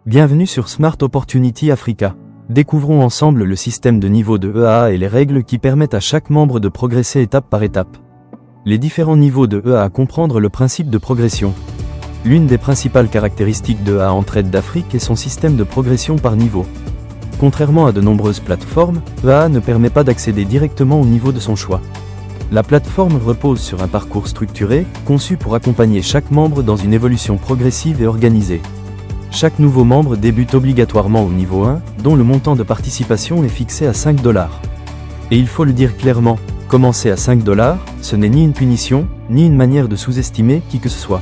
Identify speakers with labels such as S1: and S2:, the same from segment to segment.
S1: Bienvenue sur Smart Opportunity Africa. Découvrons ensemble le système de niveau de EAA et les règles qui permettent à chaque membre de progresser étape par étape. Les différents niveaux de EAA comprendre le principe de progression. L'une des principales caractéristiques de EAA Entraide d'Afrique est son système de progression par niveau. Contrairement à de nombreuses plateformes, EAA ne permet pas d'accéder directement au niveau de son choix. La plateforme repose sur un parcours structuré, conçu pour accompagner chaque membre dans une évolution progressive et organisée. Chaque nouveau membre débute obligatoirement au niveau 1, dont le montant de participation est fixé à 5 $. Et il faut le dire clairement, commencer à 5 $, ce n'est ni une punition, ni une manière de sous-estimer qui que ce soit.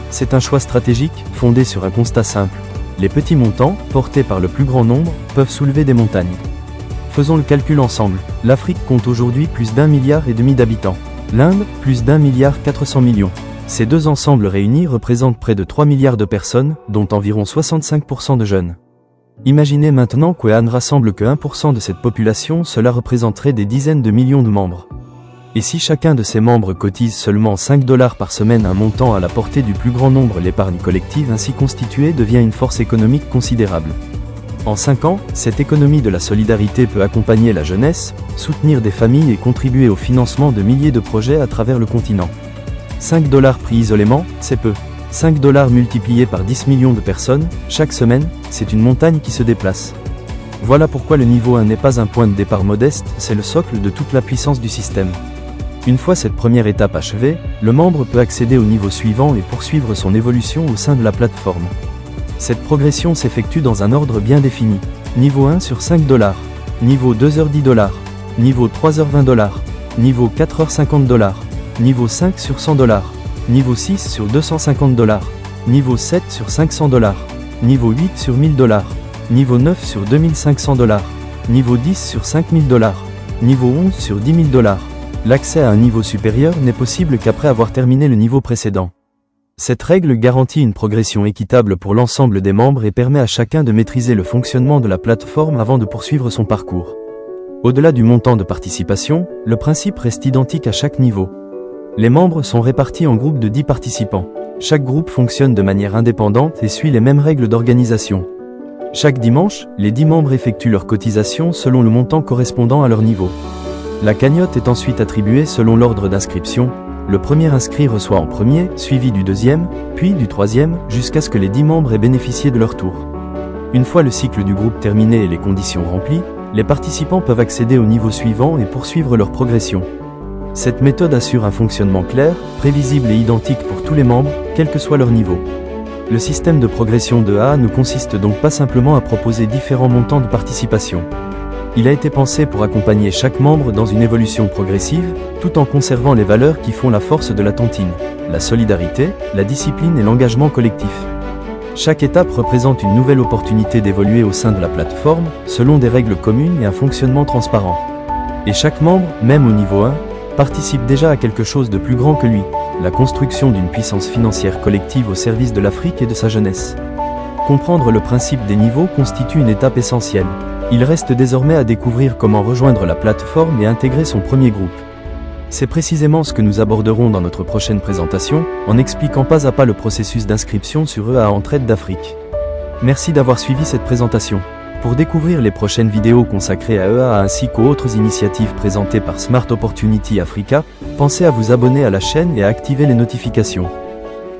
S1: C'est un choix stratégique, fondé sur un constat simple. Les petits montants, portés par le plus grand nombre, peuvent soulever des montagnes. Faisons le calcul ensemble. L'Afrique compte aujourd'hui plus d'1,5 milliard d'habitants. L'Inde, plus d'1,4 milliard. Ces deux ensembles réunis représentent près de 3 milliards de personnes, dont environ 65% de jeunes. Imaginez maintenant qu'EAA ne rassemble que 1% de cette population, cela représenterait des dizaines de millions de membres. Et si chacun de ces membres cotise seulement 5 $ par semaine, un montant à la portée du plus grand nombre, l'épargne collective ainsi constituée devient une force économique considérable. En 5 ans, cette économie de la solidarité peut accompagner la jeunesse, soutenir des familles et contribuer au financement de milliers de projets à travers le continent. 5 $ pris isolément, c'est peu. 5 $ multipliés par 10 millions de personnes, chaque semaine, c'est une montagne qui se déplace. Voilà pourquoi le niveau 1 n'est pas un point de départ modeste, c'est le socle de toute la puissance du système. Une fois cette première étape achevée, le membre peut accéder au niveau suivant et poursuivre son évolution au sein de la plateforme. Cette progression s'effectue dans un ordre bien défini. Niveau 1 sur 5 $, niveau 2 heures 10 $, niveau 3 heures 20 $, niveau 4 heures 50 $, niveau 5 sur 100 $, niveau 6 sur 250 $, niveau 7 sur 500 $, niveau 8 sur 1000 $, niveau 9 sur 2500 $, niveau 10 sur 5000 $, niveau 11 sur 10 000 $. L'accès à un niveau supérieur n'est possible qu'après avoir terminé le niveau précédent. Cette règle garantit une progression équitable pour l'ensemble des membres et permet à chacun de maîtriser le fonctionnement de la plateforme avant de poursuivre son parcours. Au-delà du montant de participation, le principe reste identique à chaque niveau. Les membres sont répartis en groupes de 10 participants. Chaque groupe fonctionne de manière indépendante et suit les mêmes règles d'organisation. Chaque dimanche, les 10 membres effectuent leur cotisation selon le montant correspondant à leur niveau. La cagnotte est ensuite attribuée selon l'ordre d'inscription. Le premier inscrit reçoit en premier, suivi du deuxième, puis du troisième, jusqu'à ce que les 10 membres aient bénéficié de leur tour. Une fois le cycle du groupe terminé et les conditions remplies, les participants peuvent accéder au niveau suivant et poursuivre leur progression. Cette méthode assure un fonctionnement clair, prévisible et identique pour tous les membres, quel que soit leur niveau. Le système de progression de EAA ne consiste donc pas simplement à proposer différents montants de participation. Il a été pensé pour accompagner chaque membre dans une évolution progressive, tout en conservant les valeurs qui font la force de la tontine, la solidarité, la discipline et l'engagement collectif. Chaque étape représente une nouvelle opportunité d'évoluer au sein de la plateforme, selon des règles communes et un fonctionnement transparent. Et chaque membre, même au niveau 1, participe déjà à quelque chose de plus grand que lui, la construction d'une puissance financière collective au service de l'Afrique et de sa jeunesse. Comprendre le principe des niveaux constitue une étape essentielle. Il reste désormais à découvrir comment rejoindre la plateforme et intégrer son premier groupe. C'est précisément ce que nous aborderons dans notre prochaine présentation, en expliquant pas à pas le processus d'inscription sur EAA Entraide d'Afrique. Merci d'avoir suivi cette présentation. Pour découvrir les prochaines vidéos consacrées à EAA ainsi qu'aux autres initiatives présentées par Smart Opportunity Africa, pensez à vous abonner à la chaîne et à activer les notifications.